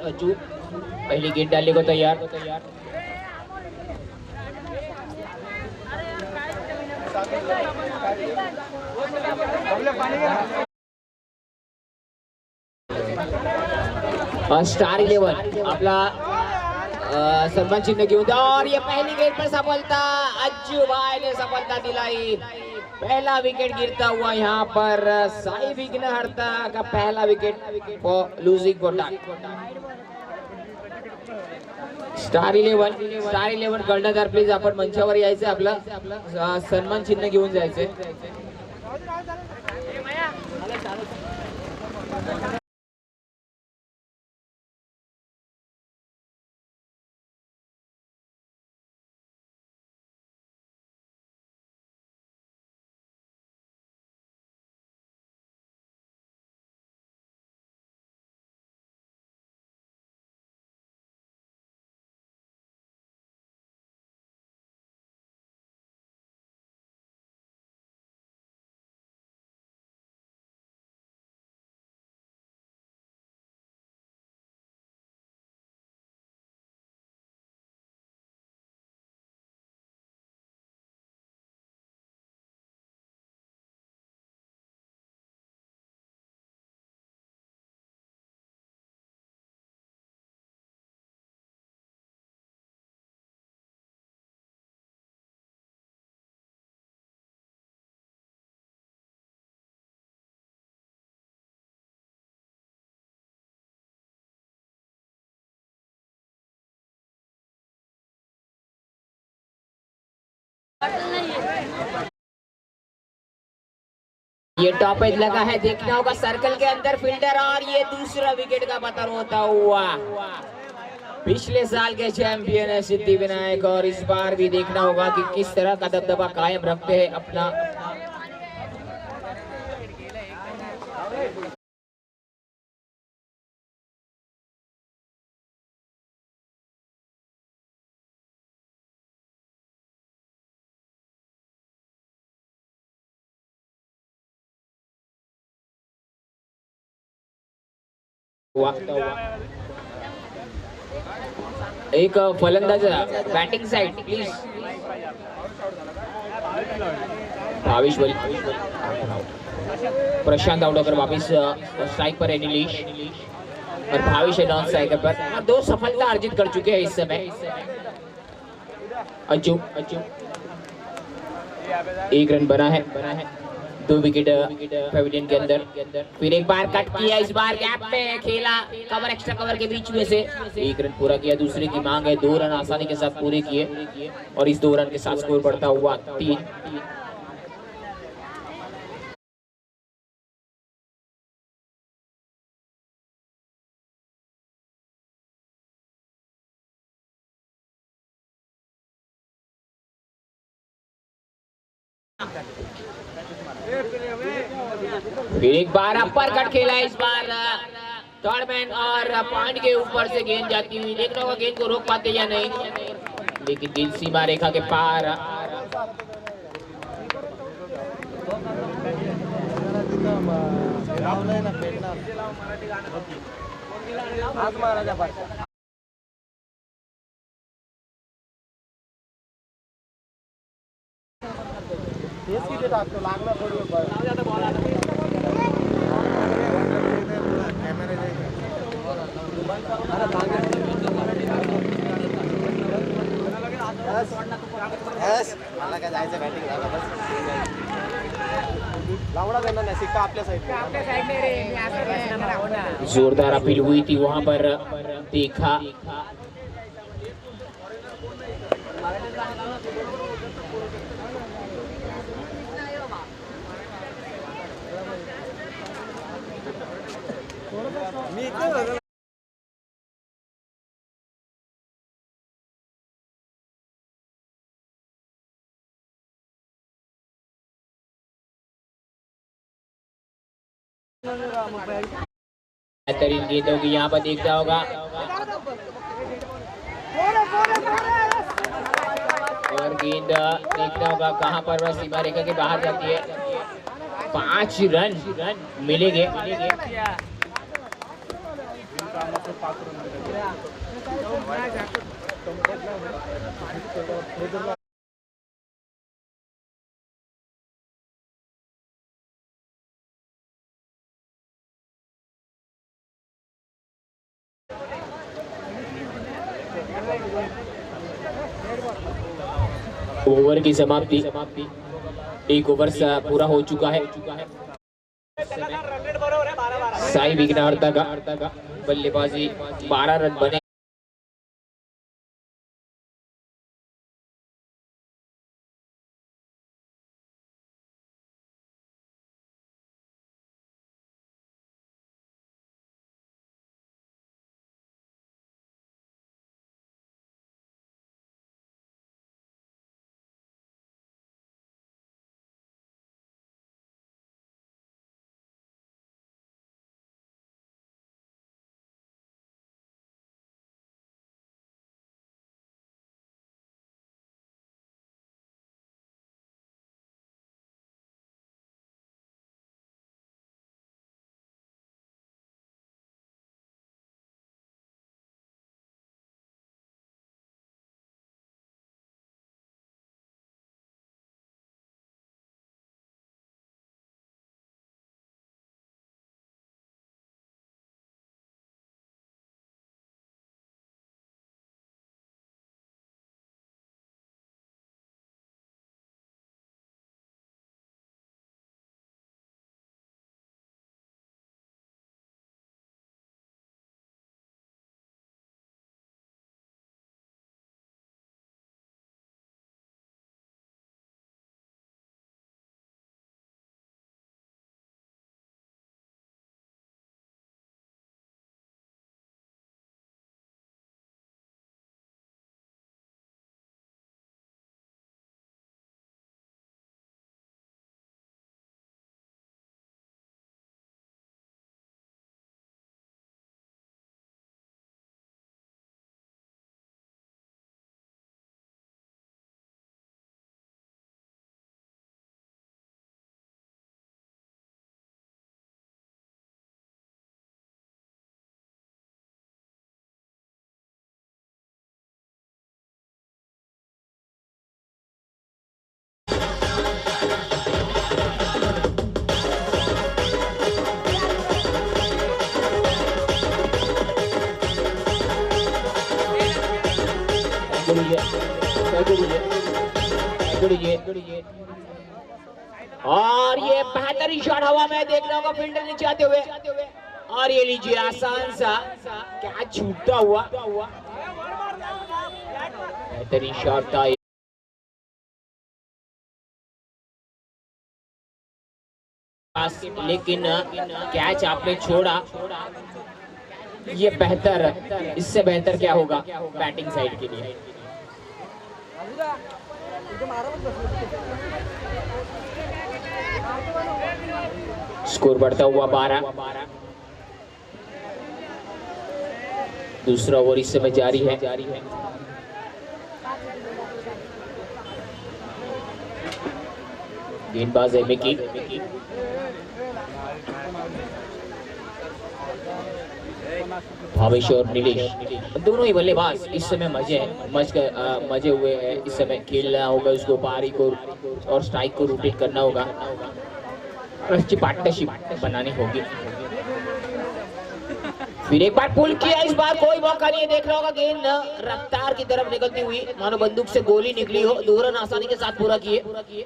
अज्जू पहली गेंद डालने को तैयार। स्टार 11 आपला सन्मान चिन्ह घेऊन द्या और ये पहली गेंद पर सफलता, अज्जू भाई ने सफलता दिलाई। पहला विकेट गिरता हुआ यहाँ पर साई विघ्नहर्ता का पहला wicket for losing Kota. Star 11 कर्णधार प्लीज आपण मंचावर यायचं, आपलं सन्मान चिन्ह घेऊन जायचे। ये टॉप एज लगा है, देखना होगा सर्कल के अंदर फील्डर, और ये दूसरा विकेट का पतन होता हुआ। पिछले साल के चैंपियन है सिद्धि विनायक, और इस बार भी देखना होगा कि किस तरह का दबदबा कायम रखते हैं अपना। एक फलंदाज बैटिंग साइड प्लीज। भावेश वली, प्रशांत आउटकर वापिस स्ट्राइक पर है नीलीश, और भावेश है नॉन स्ट्राइकर पर। 2 सफलता अर्जित कर चुके हैं इस समय अज्जू। 1 रन बना है। 2 विकेट पेविलियन के अंदर। फिर एक बार कट किया, इस बार गैप में खेला, कवर एक्स्ट्रा कवर के बीच में से 1 रन पूरा किया। दूसरे की मांग है, 2 रन आसानी के साथ पूरे किए, और इस 2 रन के साथ स्कोर बढ़ता हुआ 3। फिर एक बार अपर कट खेला, इस बार थर्ड मैन और पॉइंट के ऊपर से गेंद जाती हुई। देखना होगा गेंद को रोक पाते या नहीं, लेकिन गेंद सीमा रेखा के पार। जोरदार अपील हुई थी वहां पर, देखा। बेहतरीन गेंद होगी यहाँ पर, देखना होगा। और गेंद देखना होगा कहां पर वह सीमा रेखा के बाहर जाती है। 5 रन मिलेंगे। ओवर की समाप्ति। एक ओवर पूरा हो चुका है। साई विघ्नहर्ता का बल्लेबाजी 12 रन बने। और ये बेहतरीन शॉट हवा में देखना होगा फील्डर नीचे आते हुए। और ये लीजिए आसान सा क्या छूटता हुआ बेहतरीन शॉट था, लेकिन कैच आपने छोड़ा। ये बेहतर, इससे बेहतर क्या होगा बैटिंग साइड के लिए। स्कोर बढ़ता हुआ 12। दूसरा ओवर इस समय जारी है। गेंदबाज है मिकी। भावेश और नीलेश दोनों ही बल्लेबाज इस समय मजे हुए हैं। इस समय खेलना होगा उसको, पारी को और स्ट्राइक को रोटेट करना होगा और अच्छी पार्टनरशिप बनानी होगी। फिर एक बार पुल किया, इस बार कोई मौका नहीं है। देख रहा होगा गेंद रफ्तार की तरफ निकलती हुई मानो बंदूक से गोली निकली हो। 2 रन आसानी के साथ पूरा किए।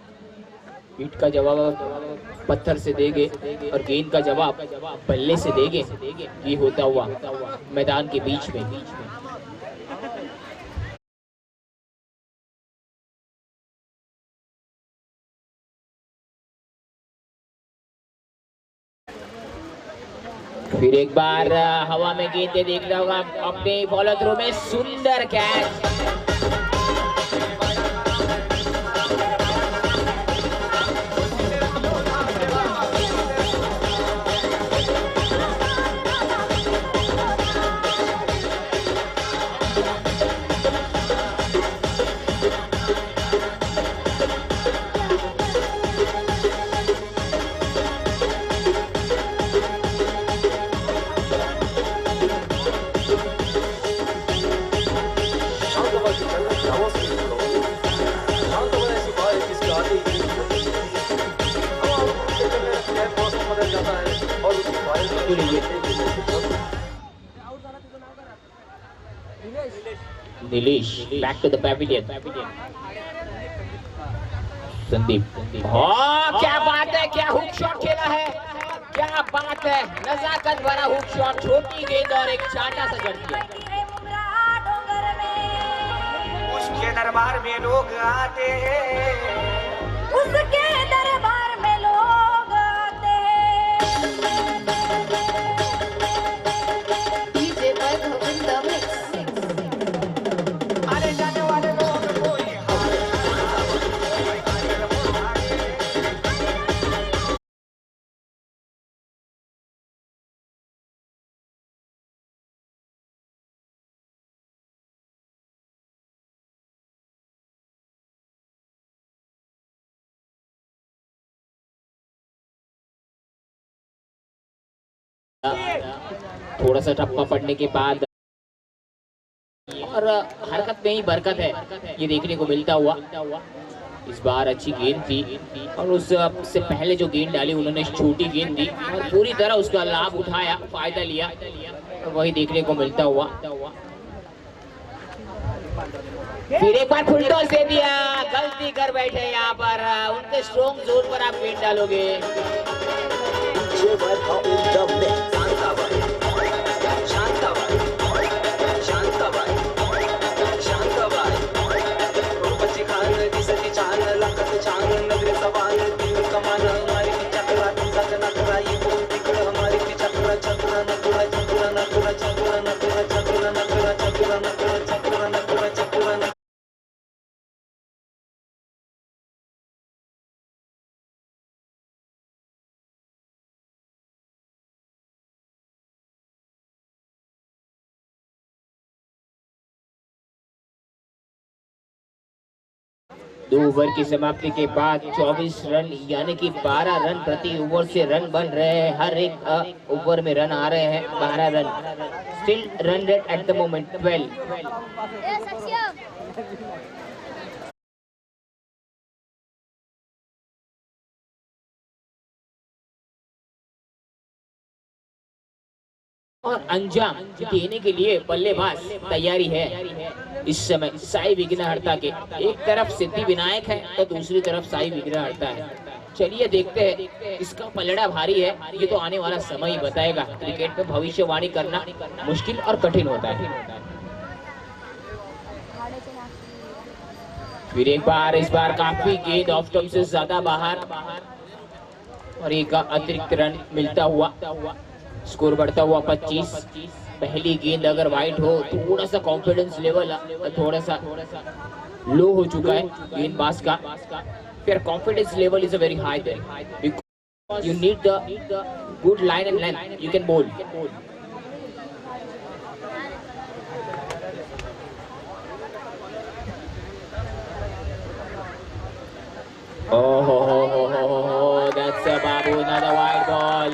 पीठ का जवाब पत्थर से देंगे और गेंद का जवाब बल्ले से देंगे। ये होता हुआ मैदान के बीच में। फिर एक बार हवा में गेंदे देख रहा होगा अपने फॉलो थ्रो में। सुंदर catch. Nilesh back to the pavilion. Sandeep, हाँ क्या बात है, क्या हुक शॉट खेला है, क्या बात है, नजाकत भरा हुक शॉट, छोटी गेंद और एक चाटा सा जड़ दिया। उसके दरबार में लोग आते हैं, उसके दरबार में लोग आते हैं। डीजे पर गोविंद मिक्स। आने जाने वाले लोग कोई थोड़ा सा टप्पा पड़ने के बाद और हरकत में ही बरकत है, ये देखने को मिलता हुआ। इस बार अच्छी गेंद थी और उससे पहले जो गेंद डाली उन्होंने छोटी गेंद दी और पूरी तरह उसका लाभ उठाया, फायदा लिया, वही देखने को मिलता हुआ। फिर एक बार फुल टॉस दे दिया, गलती कर बैठे यहाँ पर, उनके स्ट्रॉन्ग जोन पर आप गेंद डालोगे। दो ओवर की समाप्ति के बाद 24 रन यानी कि 12 रन प्रति ओवर से रन बन रहे हैं। हर एक ओवर में रन आ रहे हैं, 12 run. Still run rate at the moment 12। और अंजाम देने के लिए बल्लेबाज तैयारी है इस समय साई विघ्नहर्ता के। एक तरफ सिद्धि विनायक है तो दूसरी तरफ साई विघ्नहर्ता है। चलिए देखते हैं, इसका पलड़ा भारी है, ये तो आने वाला समय ही बताएगा। क्रिकेट में भविष्यवाणी करना मुश्किल और कठिन होता है। फिर एक बार, इस बार काफी गेंद ऑफ स्टंप से ज्यादा बाहर और एक अतिरिक्त रन मिलता हुआ, स्कोर बढ़ता हुआ 25। पहली गेंद अगर वाइड हो, थोड़ा सा कॉन्फिडेंस लेवल थोड़ा सा लो हो चुका है गेंदबाज का। फिर confidence level is a very high there because you need the good line and length you can bowl. Oh, that's a babu, another wide ball.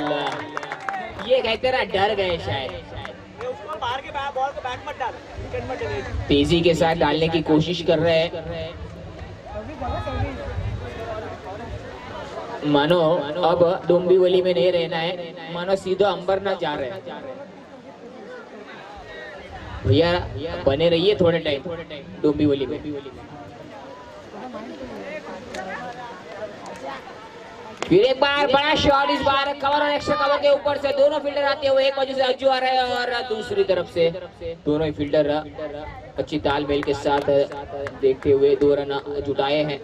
ये कहते ना डर गए शायद। उसको बाहर के बॉल को बैक मत डाल, विकेट मत डाल। तेजी के साथ डालने की कोशिश कर रहे हैं। मानो अब डोंबिवली में नहीं रहना है, मानो सीधा अंबरनाथ जा रहे हैं। भैया बने रहिए थोड़े टाइम डोंबिवली में। फिर एक बार बड़ा शॉट, इस बार कवर और एक्स्ट्रा कवर के ऊपर से दोनों फील्डर आते हुए, एक वजह से अज्जू आ रहे हैं और दूसरी तरफ से दोनों ही फील्डर अच्छी तालमेल के साथ देखते हुए 2 रन जुटाए हैं।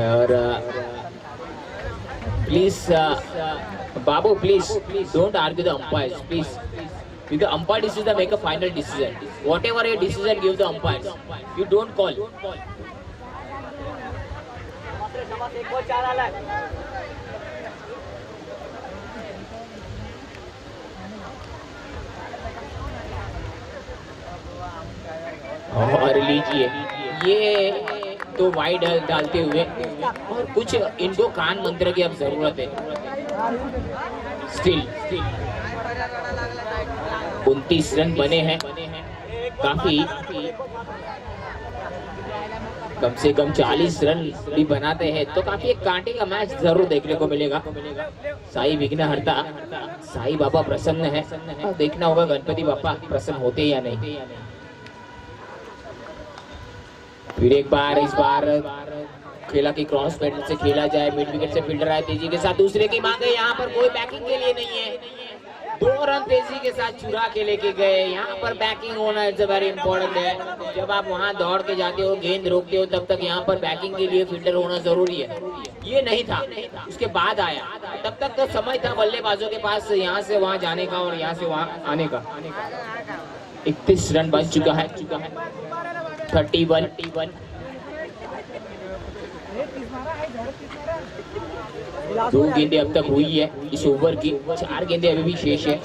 और please Babu, please don't argue the umpires, please. With the umpire decision, make a final decision. Whatever your decision, give the umpires. You don't call. और लीजिए, ये तो वाइड डालते हुए और कुछ इनको कान मंत्र की अब जरूरत है. स्टिल 29 रन बने हैं, काफी कम से कम 40 रन भी बनाते हैं तो काफी एक कांटे का मैच जरूर देखने को मिलेगा। साई विघ्नहर्ता साई बाबा प्रसन्न है, देखना होगा गणपति बापा प्रसन्न होते या नहीं। फिर एक बार इस बार खेला की क्रॉस फील्ड से खेला जाए, मिड विकेट से फील्डर आए तेजी के साथ, दूसरे की मांगे, यहाँ पर कोई बैकिंग के लिए नहीं है। 2 रन तेजी के साथ चुरा के लेके गए। यहाँ पर बैकिंग होना इट्स वेरी इंपॉर्टेंट है। जब आप वहां दौड़ के जाते हो, गेंद रोकते हो, तब तक यहाँ पर बैकिंग के लिए फील्डर होना जरूरी है। ये नहीं था, उसके बाद आया। तब तक तो समय था बल्लेबाजों के पास यहाँ से वहां जाने का और यहाँ से वहां आने का। 31 रन बच चुका है। 31। दो गेंदें अब तक हुई है इस ओवर की, 4 गेंदें अभी भी शेष है।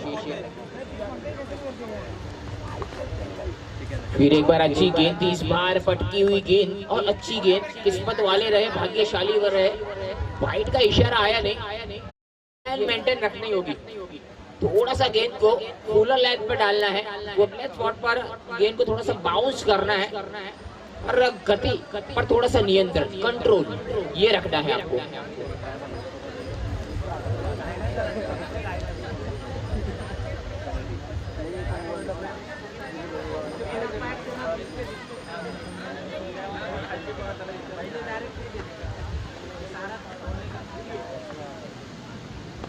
फिर एक बार अच्छी गेंद थी, इस बार फटकी हुई गेंद और अच्छी गेंद, किस्मत वाले रहे, भाग्यशाली रहे। वाइड का इशारा आया नहीं, मेंटेन रखनी होगी। थोड़ा सा गेंद को फुलर लेंथ पे डालना है, वो अपने स्पॉट पर गेंद को थोड़ा सा बाउंस करना है और गति पर थोड़ा सा नियंत्रण, कंट्रोल ये रखना है आपको।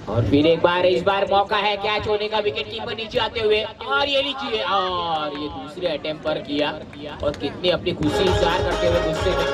और फिर एक बार इस बार मौका है कैच होने का, विकेट कीपर नीचे आते हुए, और ये नीचे, और ये दूसरे अटेम्प्ट पर किया और कितनी अपनी खुशी इजहार करते हुए गुस्से में।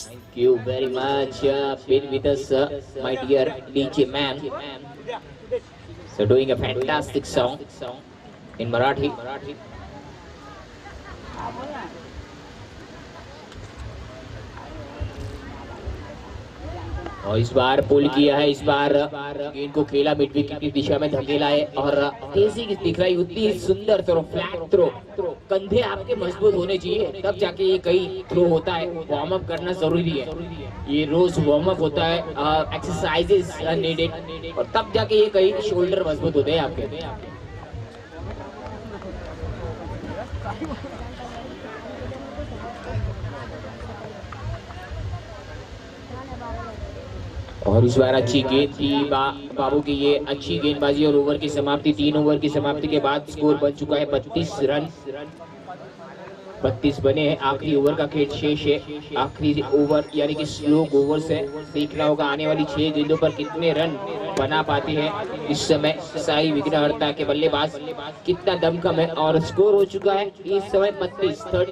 Thank you very much. Been with us, my dear DJ man. So doing a fantastic song in Marathi. और इस बार पुल किया है, इस बार गेंद को खेला मिड विकेट की दिशा में धकेला है और तेजी की दिख रही, उतनी सुंदर थ्रो, फ्लैट थ्रो। कंधे आपके मजबूत होने चाहिए तब जाके ये कई थ्रो होता है। वार्म अप करना जरूरी है, ये रोज वार्म अप होता है, एक्सरसाइजेस नीडेड, और तब जाके ये कई शोल्डर मजबूत होते हैं आपके। और इस बार अच्छी गेंद थी बाबू की, ये अच्छी गेंदबाजी और ओवर की समाप्ति। 3 ओवर की समाप्ति के बाद स्कोर बन चुका है 32 रन। 32 बने हैं, आखिरी ओवर का खेल शेष है। आखिरी ओवर यानी कि स्लो ओवर्स है, देखना होगा आने वाली 6 गेंदों पर कितने रन बना पाते हैं इस समय साई विघ्नहर्ता के बल्लेबाज, कितना दमखम है। और स्कोर हो चुका है इस समय 32।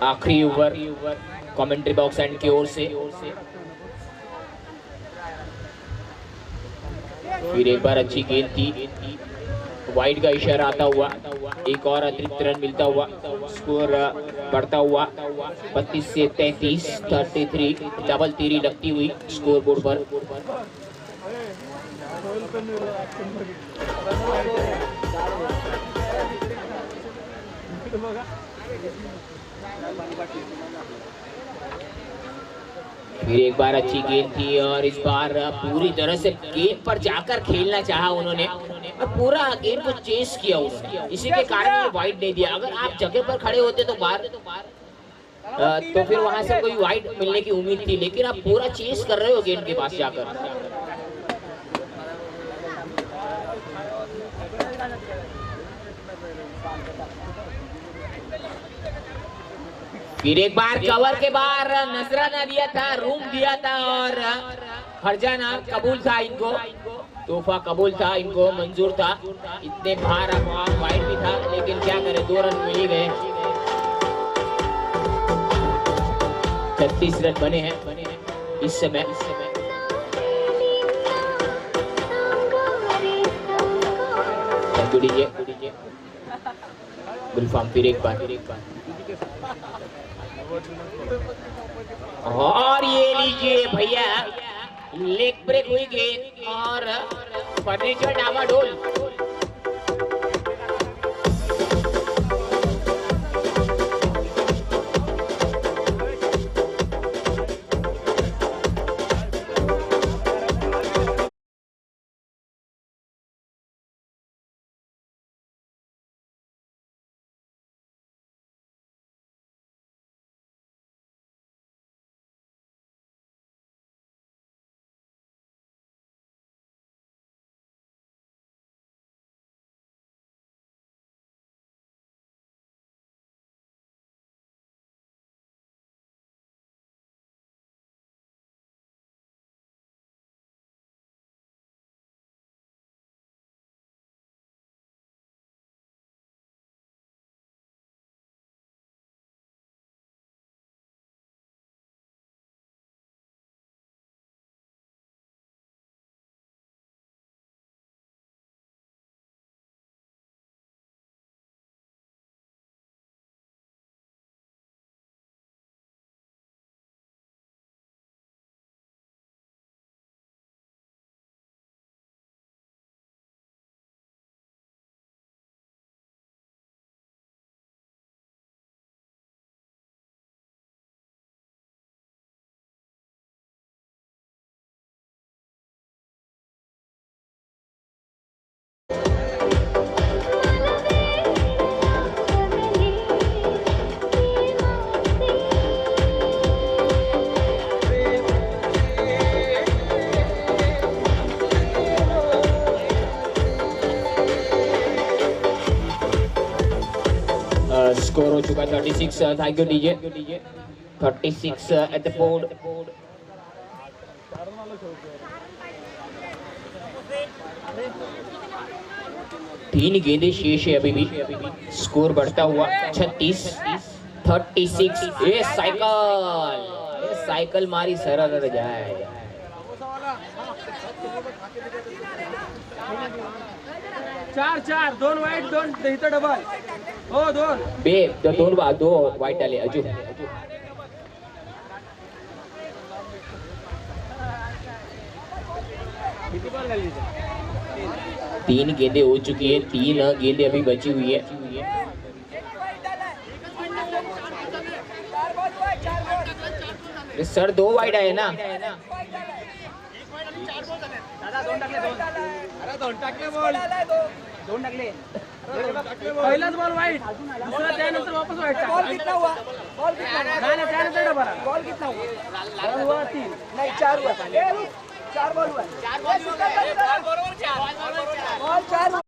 आखिरी ओवर कमेंट्री बॉक्स एंड की ओर से फिर एक बार अच्छी गेंद थी, वाइड का इशारा आता हुआ, एक और अतिरिक्त रन मिलता हुआ, स्कोर बढ़ता हुआ 32 से 33, 33 डबल तीरी लगती हुई स्कोर बोर्ड पर। फिर एक बार अच्छी गेंद थी और इस बार पूरी तरह से गेंद पर जाकर खेलना चाहा उन्होंने और पूरा गेंद को चेस किया उन्होंने, इसी के कारण ये वाइड नहीं दिया। अगर आप जगह पर खड़े होते तो बाहर तो फिर वहां से कोई वाइड मिलने की उम्मीद थी, लेकिन आप पूरा चेस कर रहे हो गेंद के पास जाकर। फिर एक बार कवर के बाहर नजराना दिया था, रूम दिया था और हरजाना कबूल था इनको, तोहफा कबूल था इनको, मंजूर था। इतने बाहर वाइड भी था, लेकिन क्या करें, 2 रन मिल ही गए। 36 रन बने हैं इस समय। गुलफाम फिर एक बार और ये लीजिए भैया, लेग ब्रेक हुई गेंद और फर्नीचर डामाडोल। स्कोर हो चुका 36। Thank you DJ. 36 at the board. तीन गेंदें शेष है अभी भी, स्कोर बढ़ता हुआ 36, 36। ये साइकिल मारी सरल जाए। चार 2 वाईट 2 इथं डबल हो 2 दो वाइट डाले अजू। किती बॉल झाली? 3 गेंदें हो चुकी है, 3 गेंदें अभी बची हुई है। सर 2 वाइड आए ना। दादा 2 टाकले 2. अरे 2 टाकले बॉल 2 टाकले. पहिलाच बॉल वाईट, दुसरा त्यानंतर वापस वाईट. बॉल कितना हुआ? बॉल कितना? नाही त्यानंतर डबल. बॉल कितना हुआ? बॉल हुआ 3 नाही 4 हुआ. 4 बॉल हुआ. 4 बॉल 4 बॉल 4.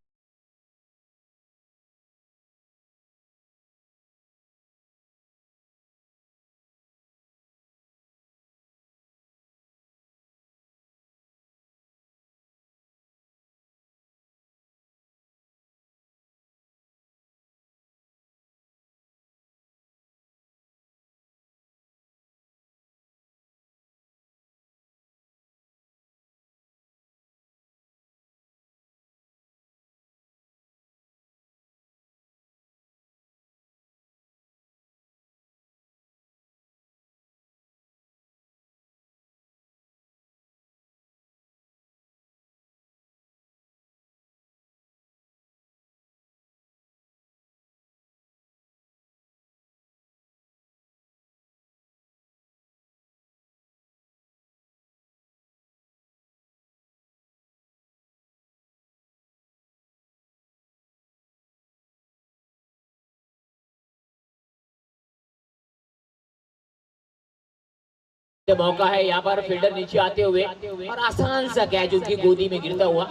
मौका है यहाँ पर फील्डर नीचे आते हुए और आसान सा कैच उनकी गोदी में गिरता हुआ।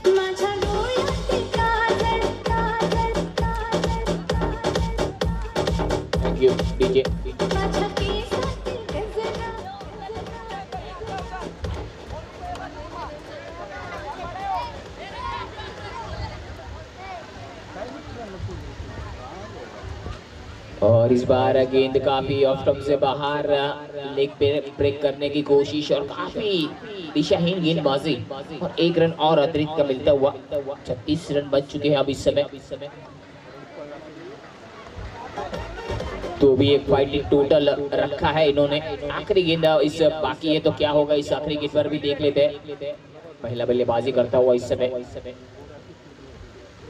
माझ्या डोळ्यातील काजळ काजळ काजळ थैंक यू डीजे। माझ्या केसातील गजरा और इस बार गेंद काफी ऑफ स्टंप से बाहर लेग पे ब्रेक करने की कोशिश और काफी दिशाहीन गेंदबाजी और 1 रन और अतिरिक्त का मिलता हुआ। 36 रन बच चुके हैं अब इस समय। तो भी एक फाइटिंग टोटल रखा है इन्होंने। आखिरी गेंद इस बाकी है तो क्या होगा इस आखिरी गेंद पर भी देख लेते हैं। पहला बल्लेबाजी करता हुआ इस समय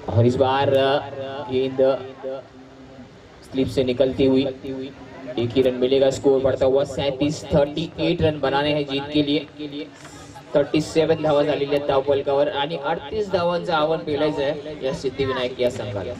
और इस बार गेंद स्लिप से निकलती हुई 1 ही रन मिलेगा। स्कोर बढ़ता हुआ 37-38 रन बनाने हैं जीत के लिए। 37 धावा झालेली आहेत धावपलकावर आणि 38 धावांचं आव्हान पेलायचं आहे या सिद्धिविनायक या संघाला।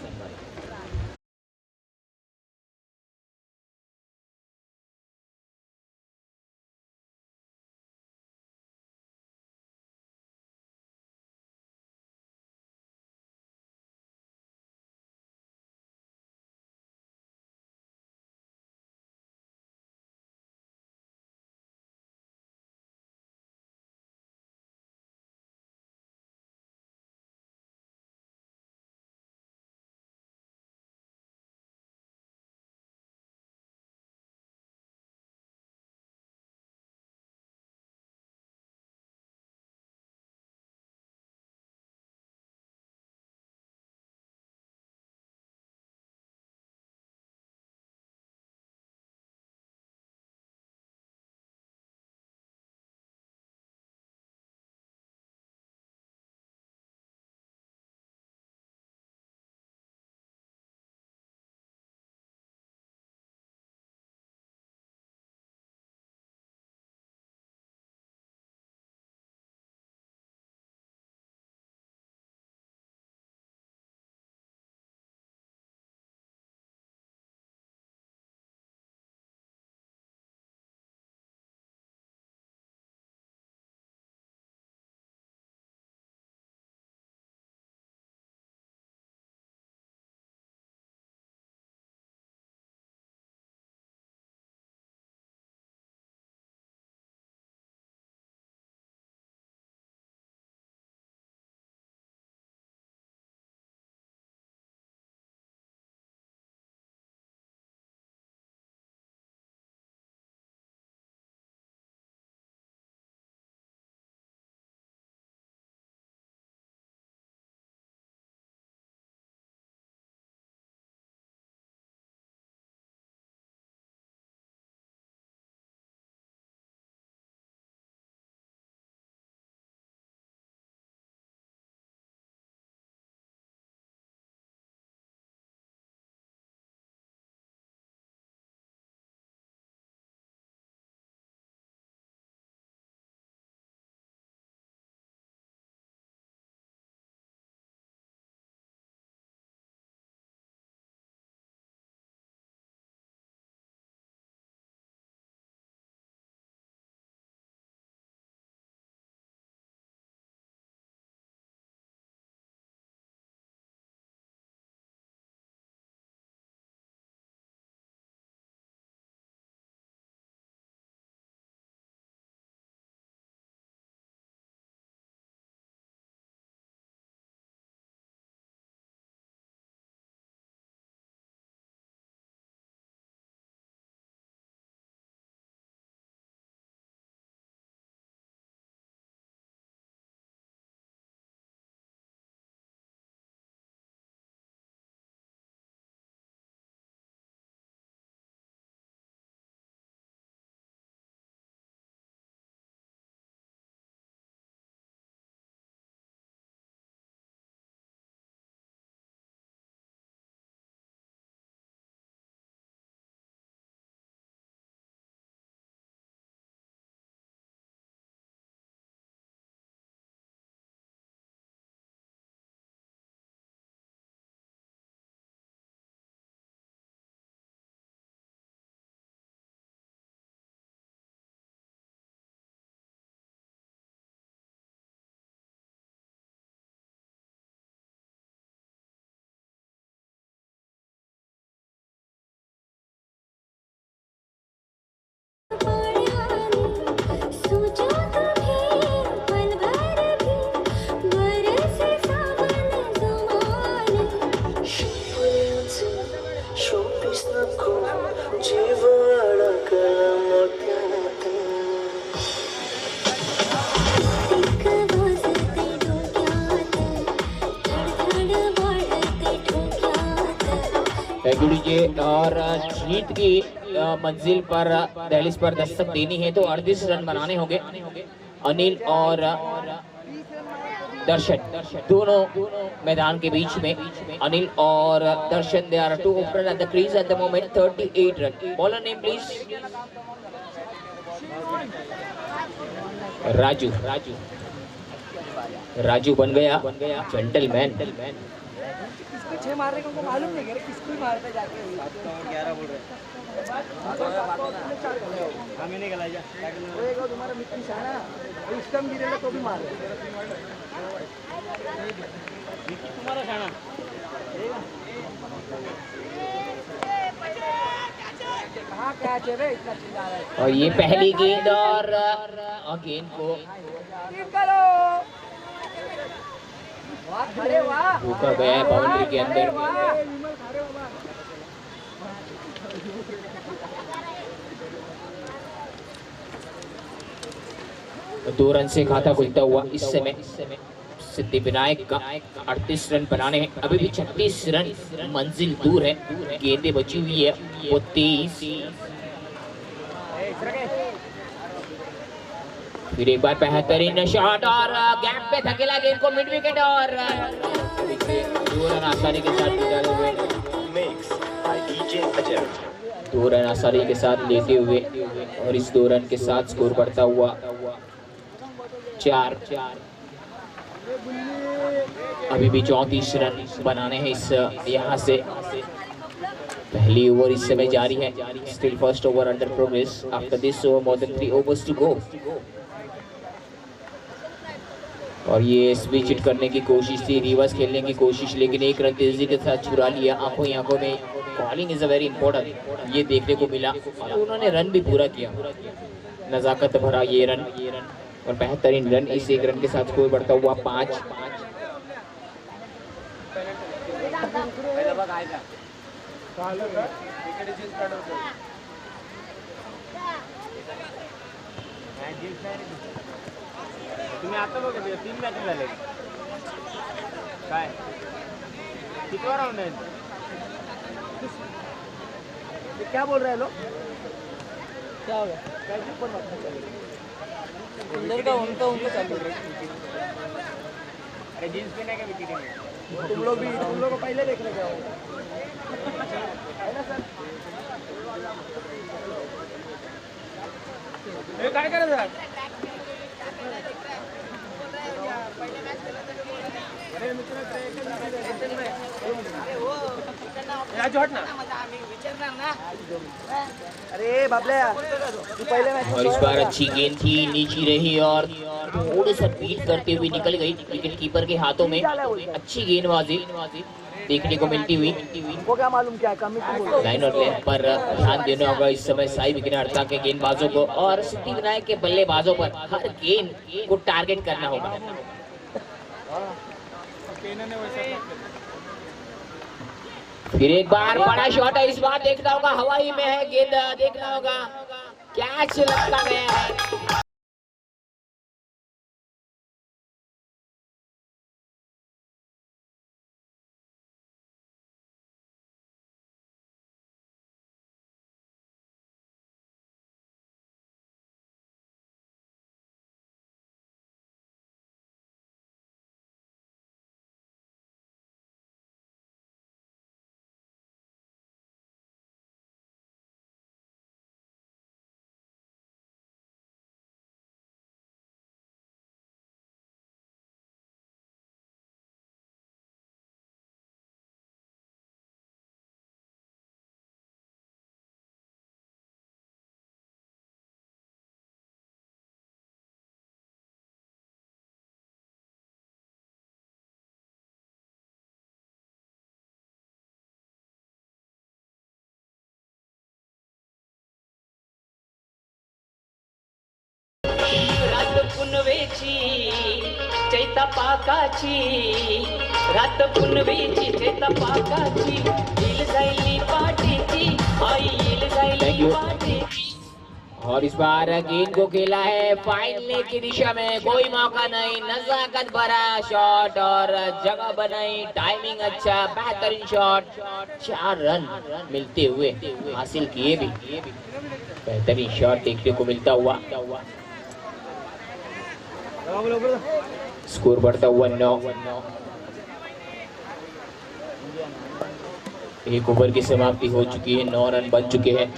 Thank you DJ. और जीत की मंजिल पर दहलीज पर दस्तक देनी है तो 38 रन बनाने होंगे। अनिल और दर्शन दोनों मैदान के बीच में। अनिल और Darshan, they are two opener at the crease at the moment. 38 run. Bowler name please. Raju. Raju बन गया जेंटलमैन। किसको 6 मारने का उनको मालूम नहीं है, किसको ही मारता जाके 11 बोल रहे हमें नहीं गला जा होएगा तुम्हारा मित्र शाना स्टंप गिरेगा तो भी मार तुम्हारा शाना कहाँ कैच है रे, इतना चिल्ला रहा है। और ये पहली गेंद और गेंद को करो खड़े वाह रुका गया है बाउंड्री के अंदर। दो रन से खाता खुलता हुआ इस समय सिद्धिविनायक का 38 रन बनाने हैं। अभी भी 36 रन मंजिल दूर है। गेंदें बची हुई है वो 23। फिर एक बार बेहतरीन शॉट और गैप पे धकेला गेंद को मिड विकेट और 2 रन आसानी के साथ निकाले हुए। 2 रन आसानी के साथ लेते हुए और इस 2 रन के साथ स्कोर बढ़ता हुआ 4। अभी भी 34 रन बनाने हैं इस यहाँ से। पहली ओवर इस समय जारी है। Still first over under progress. After this over more than 3 overs to go. और ये स्विच हिट करने की कोशिश थी, रिवर्स खेलने की कोशिश, लेकिन 1 रन तेजी के साथ छुड़ा लिया। आंखों ही आंखों में bowling is a very important, ये देखने को मिला और उन्होंने रन भी पूरा किया। नजाकत भरा ये रन और बेहतरीन रन। इस 1 रन के साथ स्कोर बढ़ता हुआ 5। तुम्ही आता बघा 3 मॅच झाले काय किती राउंड आहे ये क्या बोल रहे हैं लोग क्या हो गया कैसे पर अंदर का उनका चालू है। अरे जींस पहने का विकेट नहीं तुम लोग को पहले देख रहे हो सर काय करायचं अरे बाबल्या तू पहले और इस बार अच्छी गेंद थी, नीची रही और थोड़ी सा बीट करते हुए निकल गई विकेट कीपर के हाथों में। अच्छी गेंदबाजी देखने को मिलती हुई। उनको क्या मालूम क्या कमी लाइन और लेंथ पर ध्यान देना होगा इस समय साई विकेट के गेंदबाजों को और सिद्धिविनायक के बल्लेबाजों पर हर गेंद को टारगेट करना होगा। फिर एक बार बड़ा शॉट है, इस बार देखना होगा हवाई में है गेंद, देखना होगा कैच लगता गया है। पुनवेची चैता पाकाची रात पुनवेची चैता पाकाची येईल जायली पाटीची आई येईल जायली पाटीची। और इस बार गेंद को खेला है फाइनल की दिशा में, कोई मौका नहीं, नजाकत भरा शॉट और जगह बनाई, टाइमिंग अच्छा, बेहतरीन शॉट, 4 रन मिलते हुए हासिल किए भी, बेहतरीन शॉट देखने को मिलता हुआ। स्कोर बढ़ता हुआ 9। 1 ओवर की समाप्ति हो चुकी है, 9 रन बन चुके हैं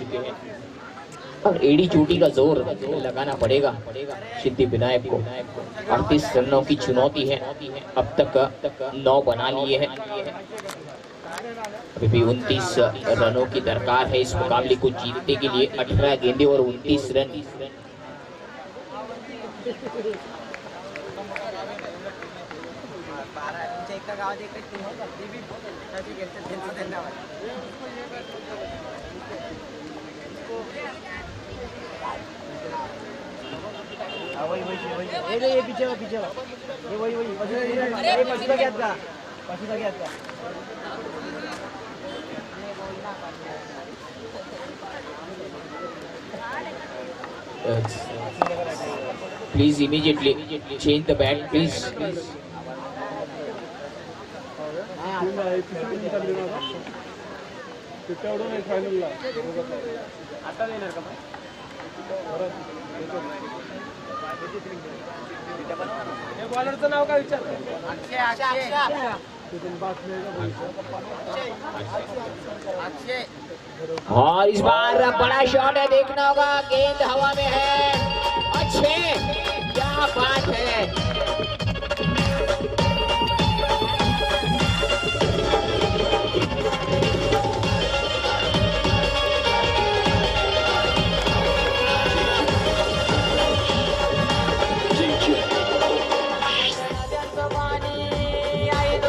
और एडी चोटी का जोर लगाना पड़ेगा सिद्धि विनायक को। 38 रनों की चुनौती है, अब तक 9 बना लिए हैं, अभी भी 29 रनों की दरकार है इस मुकाबले को जीतने के लिए। 18 गेंदे और 29 रन। ये पीछे ये वही पशु का क्या था। Please immediately change the bat, please. बॉलरचं नाव काय विचार? और इस बार बड़ा शॉट है, देखना होगा, गेंद हवा में है, अच्छे, क्या बात है।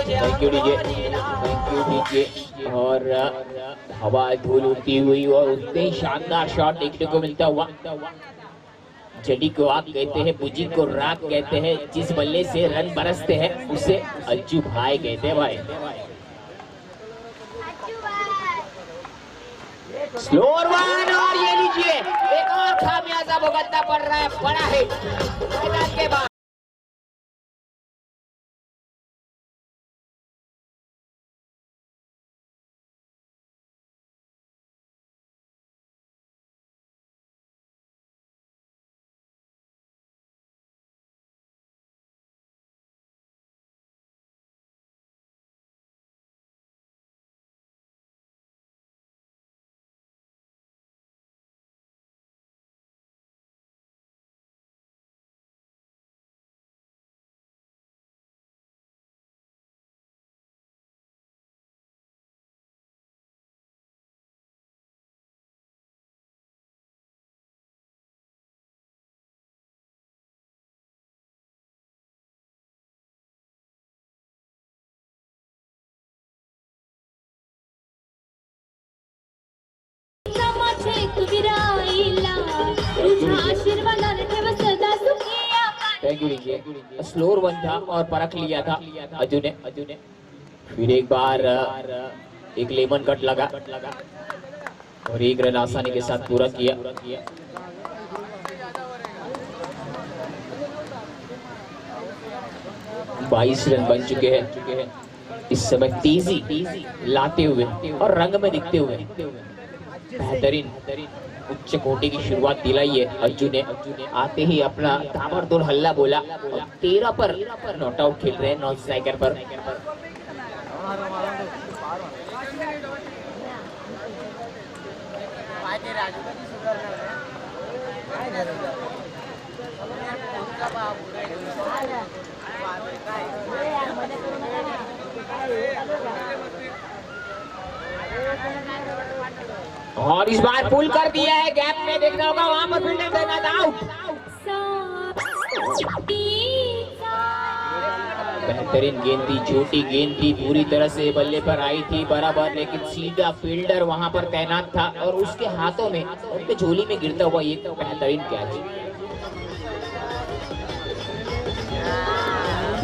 Thank you DJ. और हवा धूल उड़ती हुई और उतने ही शानदार शॉट देखने को मिलता हुआ। जड़ी को आग कहते हैं, बुजी को राग कहते हैं, जिस बल्ले से रन बरसते हैं उसे अज्जू भाई कहते हैं भाई। स्लोअर वन, और ये लीजिए एक और खामियाजा भुगतना पड़ रहा है, बड़ा हिट मैदान के बाद। Thank you DJ. Slower one था और परख लिया था अजू ने। फिर एक बार एक लेमन कट लगा और 1 रन आसानी के साथ पूरा किया। 22 रन बन चुके हैं इस समय, तेजी लाते हुए और रंग में दिखते हुए बेहतरीन उच्च कोटि की शुरुआत दिलाई है अज्जू ने। आते ही अपना ताबड़तोड़ हल्ला बोला और 13 पर नॉट आउट खेल रहे हैं नॉन स्ट्राइकर पर। और इस बार पुल कर दिया है, गैप में देखना होगा, वहां पर फील्डर देना था आउट। बेहतरीन गेंद थी, छोटी गेंद थी, पूरी तरह से बल्ले पर आई थी बराबर, लेकिन सीधा फील्डर वहां पर तैनात था और उसके हाथों में, उनके झोली में गिरता हुआ ये बेहतरीन कैच।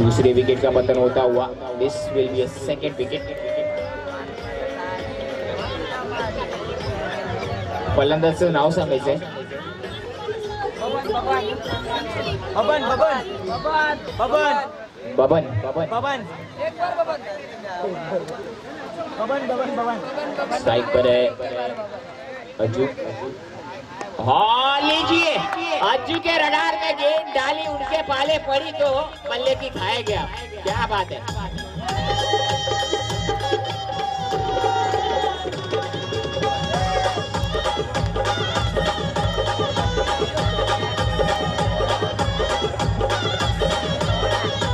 दूसरे विकेट का पतन होता हुआ, this will be a second wicket. फलंदाज नाव सांगायचंय बबन बबन बबन बबन बबन बबन बबन बबन बबन स्ट्राइक पर है अज्जू। हाँ लीजिए, अज्जू के रडार में गेंद डाली, उनके पाले पड़ी तो पल्ले की खाया गया। क्या बात है।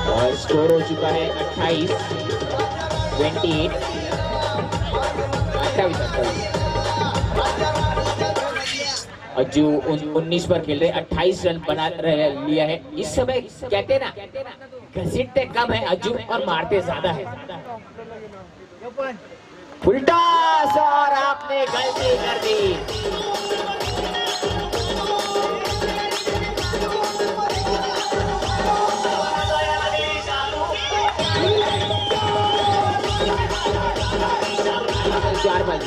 और स्कोर हो चुका है 28 28 अज्जू 19 पर खेल रहे, 28 रन बना रहे लिया है। इस समय कहते ना, घसीटते कम है अज्जू और मारते ज्यादा है। उल्टा और आपने गलती कर दी। चार बॉल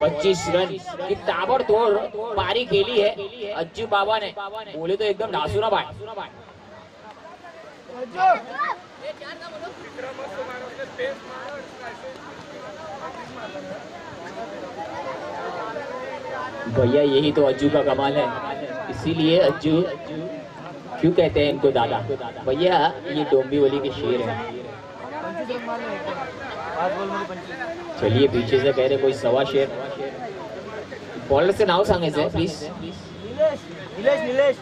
25 रन की ताबड़तोड़ पारी खेली है अज्जू बाबा ने। बोले तो एकदम डासूरा भाई। भैया यही तो अज्जू का कमाल है, इसीलिए अज्जू क्यों कहते हैं इनको दादा। भैया ये डोंबिवली के शेर हैं। चलिए पीछे से कह रहे कोई सवा शेर। बॉलर से नाव सांगायचं please.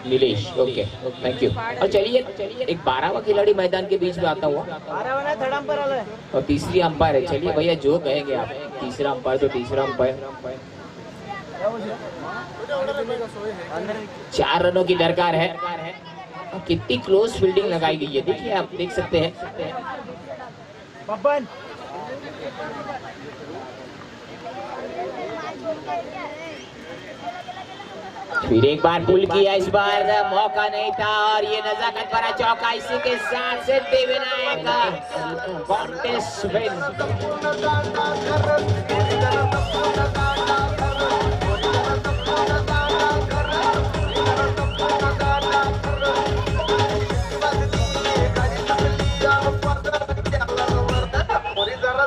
Nilesh okay thank you. और चलिए एक 12वां खिलाड़ी मैदान के बीच में आता हुआ, और तीसरी अंपायर है। चलिए भैया जो कहेंगे आप, तीसरा अंपायर तो तीसरा अंपायर। 4 रनों की दरकार है। कितनी क्लोज फील्डिंग लगाई गई है, देखिए आप देख सकते हैं। फिर एक बार पुल किया, इस बार मौका नहीं था और ये नजाकत भरा चौका। इसी के साथ सिद्धिविनायक कॉन्टेस्ट विन। जरा